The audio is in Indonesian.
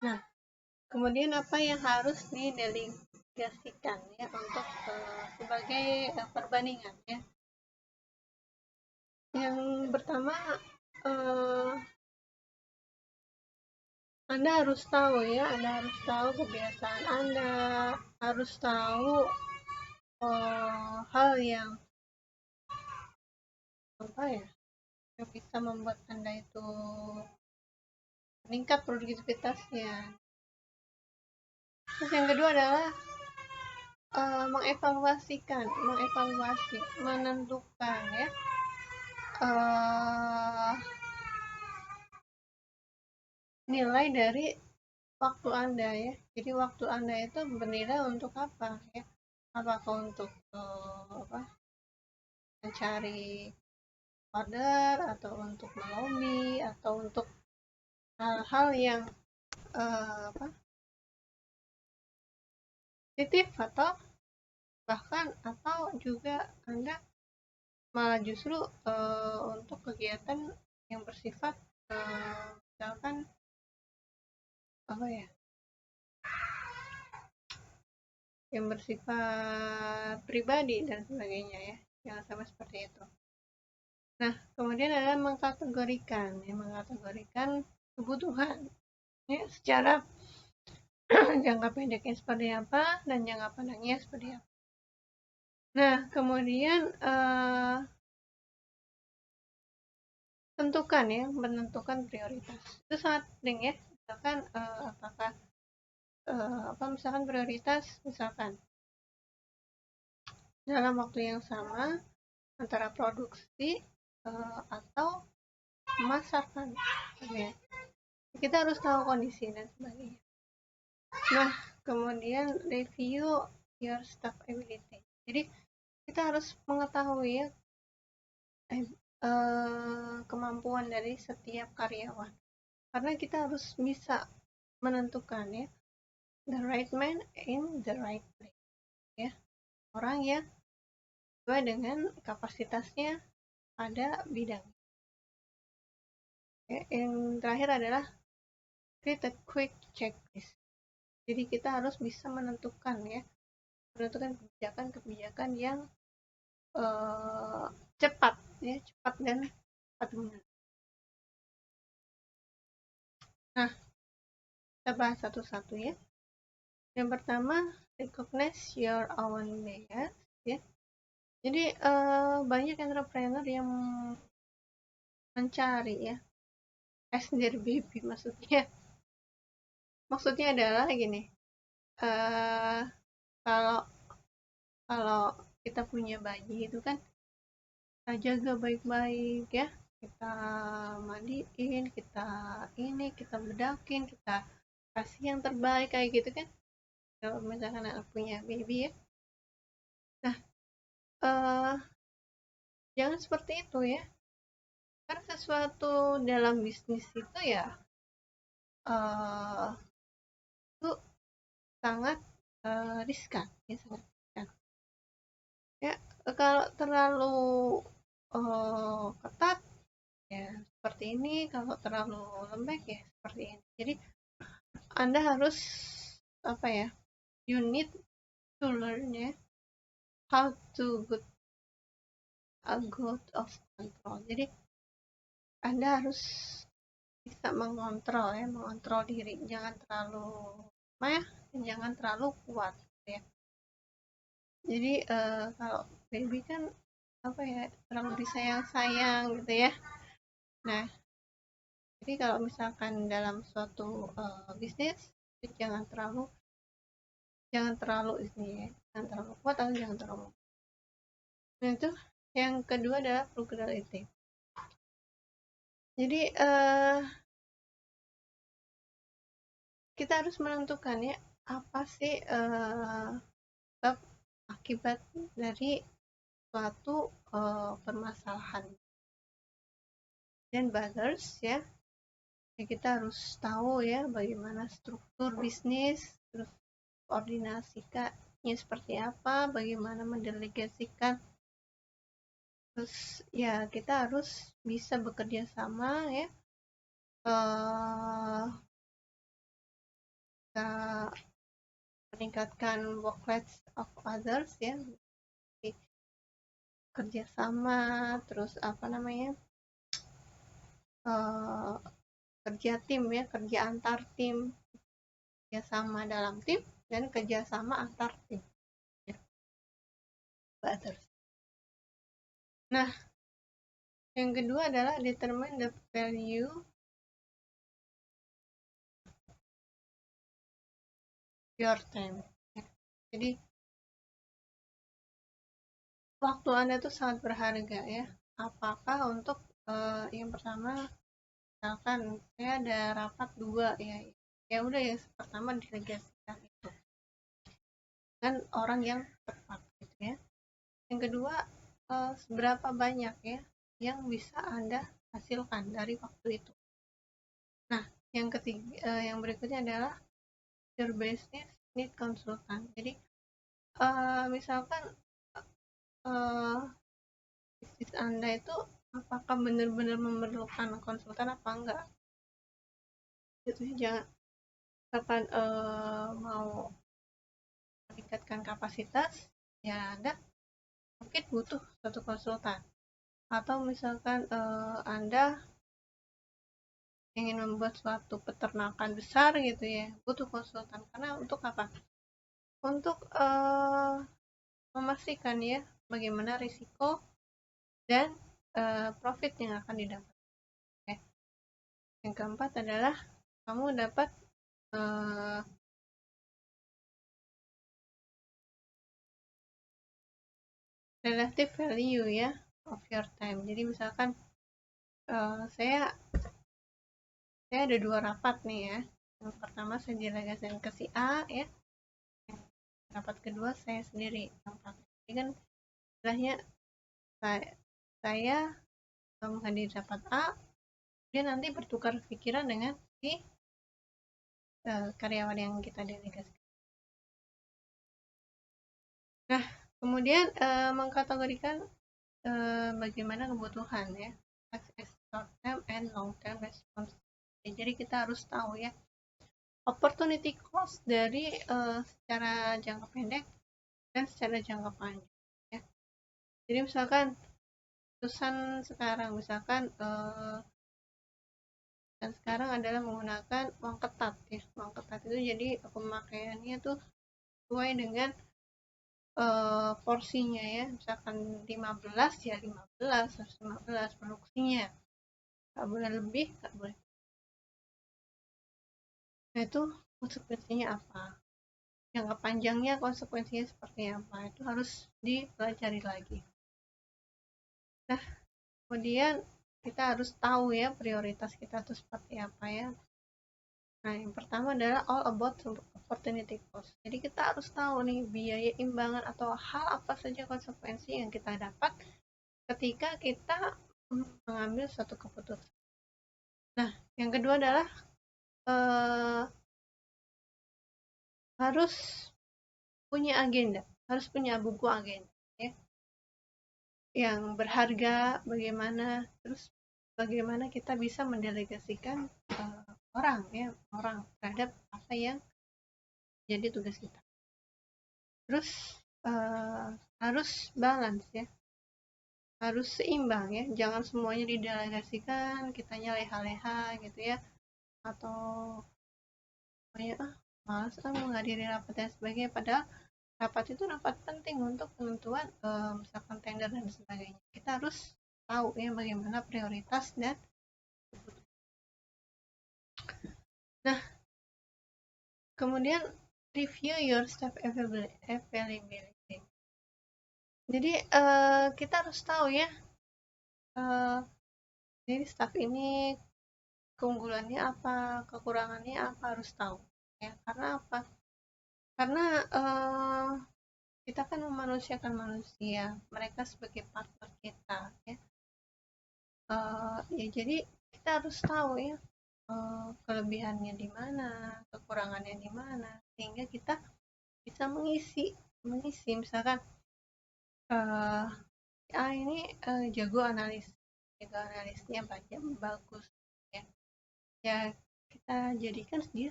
Nah, kemudian apa yang harus didelegasikan ya untuk sebagai perbandingan ya. Yang pertama, Anda harus tahu ya, Anda harus tahu kebiasaan Anda, harus tahu hal yang apa ya, yang bisa membuat Anda itu meningkat produktivitasnya. Terus yang kedua adalah mengevaluasi, menentukan ya nilai dari waktu Anda ya. Jadi waktu Anda itu bernilai untuk apa ya? Apakah untuk mencari order, atau untuk melobi, atau untuk hal-hal yang positif, atau bahkan atau juga Anda malah justru untuk kegiatan yang bersifat misalkan apa ya, yang bersifat pribadi dan sebagainya ya, jangan sampai seperti itu. Nah, kemudian ada mengkategorikan kebutuhan ya, secara jangka pendeknya seperti apa dan jangka panjangnya seperti apa. Nah, kemudian menentukan prioritas. Itu sangat penting ya. Misalkan misalkan prioritas, misalkan dalam waktu yang sama antara produksi atau memasarkan. Ya. Kita harus tahu kondisi dan sebagainya. Nah, kemudian review your staff ability. Jadi kita harus mengetahui ya kemampuan dari setiap karyawan, karena kita harus bisa menentukan ya the right man in the right place ya, orang yang sesuai dengan kapasitasnya pada bidang. Ya, yang terakhir adalah create a quick checklist. Jadi kita harus bisa menentukan kebijakan yang cepat dan cepat guna. Nah, kita bahas satu-satu ya. Yang pertama, recognize your own bias ya. Jadi banyak entrepreneur yang mencari ya as their baby, maksudnya adalah gini, kalau kita punya bayi itu kan kita jaga baik-baik ya, kita mandiin, kita bedakin, kita kasih yang terbaik kayak gitu kan, kalau misalkan anak punya baby ya. Nah, jangan seperti itu ya, karena sesuatu dalam bisnis itu ya itu sangat riskan ya, sangat riskan ya. Kalau terlalu ketat ya seperti ini, kalau terlalu lembek ya seperti ini. Jadi Anda harus you need to learn ya how to get a good of control. Jadi Anda harus bisa mengontrol diri, jangan terlalu lemah dan jangan terlalu kuat ya. Jadi kalau baby kan terlalu disayang-sayang gitu ya. Nah, jadi kalau misalkan dalam suatu bisnis jangan terlalu ini ya, jangan terlalu kuat atau jangan terlalu. Nah, itu yang kedua adalah frugality. Jadi kita harus menentukan ya apa sih sebab akibat dari suatu permasalahan dan buzzers ya. Kita harus tahu ya bagaimana struktur bisnis, terus koordinasikannya seperti apa, bagaimana mendelegasikan, terus ya kita harus bisa bekerja sama ya bisa meningkatkan work life of others ya, kerjasama, terus apa namanya, kerja tim ya, kerja antar tim, kerjasama dalam tim dan kerjasama antar tim ya, others. Nah, yang kedua adalah determine the value your time ya. Jadi waktu Anda tuh sangat berharga ya. Apakah untuk yang pertama, misalkan saya ada rapat 2 ya, ya udah ya pertama delegasikan itu kan orang yang tepat gitu ya. Yang kedua, seberapa banyak ya yang bisa Anda hasilkan dari waktu itu. Nah, yang ketiga, yang berikutnya adalah your business need consultant. Jadi misalkan bisnis Anda itu apakah benar-benar memerlukan konsultan apa enggak? Itu jangan kapan mau meningkatkan kapasitas ya Anda mungkin butuh satu konsultan, atau misalkan Anda ingin membuat suatu peternakan besar gitu ya, butuh konsultan. Karena untuk apa? Untuk memastikan ya bagaimana risiko dan profit yang akan didapat. Okay. Yang keempat adalah kamu dapat relative value ya of your time. Jadi misalkan saya ada 2 rapat nih ya. Yang pertama saya delegasikan ke si A ya. Rapat kedua saya sendiri. Jadi kan istilahnya saya menghadiri rapat A, dia nanti bertukar pikiran dengan si karyawan yang kita delegasikan. Nah, kemudian mengkategorikan bagaimana kebutuhan ya, short term and long term response. Jadi kita harus tahu ya opportunity cost dari secara jangka pendek dan secara jangka panjang ya. Jadi misalkan keputusan sekarang misalkan dan sekarang adalah menggunakan uang ketat ya. Uang ketat itu jadi pemakaiannya tuh sesuai dengan porsinya ya, misalkan 15 ya 15, 115 produksinya, nggak boleh lebih, nggak boleh. Nah itu konsekuensinya apa, jangka panjangnya konsekuensinya seperti apa, itu harus dipelajari lagi. Nah kemudian kita harus tahu ya prioritas kita itu seperti apa ya. Nah yang pertama adalah all about opportunity cost. Jadi kita harus tahu nih biaya imbangan atau hal apa saja konsekuensi yang kita dapat ketika kita mengambil suatu keputusan. Nah, yang kedua adalah harus punya agenda, harus punya buku agenda, ya, yang berharga. Bagaimana kita bisa mendelegasikan orang terhadap apa yang jadi tugas kita. Terus harus balance ya, harus seimbang ya, jangan semuanya didelegasikan, kitanya leha-leha gitu ya, atau kayak malas menghadiri rapat dan sebagainya, padahal rapat itu rapat penting untuk penentuan misalkan tender dan sebagainya. Kita harus tahu ya bagaimana prioritas dan nah kemudian review your staff availability. Jadi kita harus tahu ya jadi staff ini keunggulannya apa, kekurangannya apa, harus tahu ya. Karena apa? Karena kita kan memanusiakan manusia, mereka sebagai partner kita ya. Ya jadi kita harus tahu ya kelebihannya di mana, kekurangannya di mana, sehingga kita bisa mengisi misalkan ini jago analisnya bagus ya, ya kita jadikan dia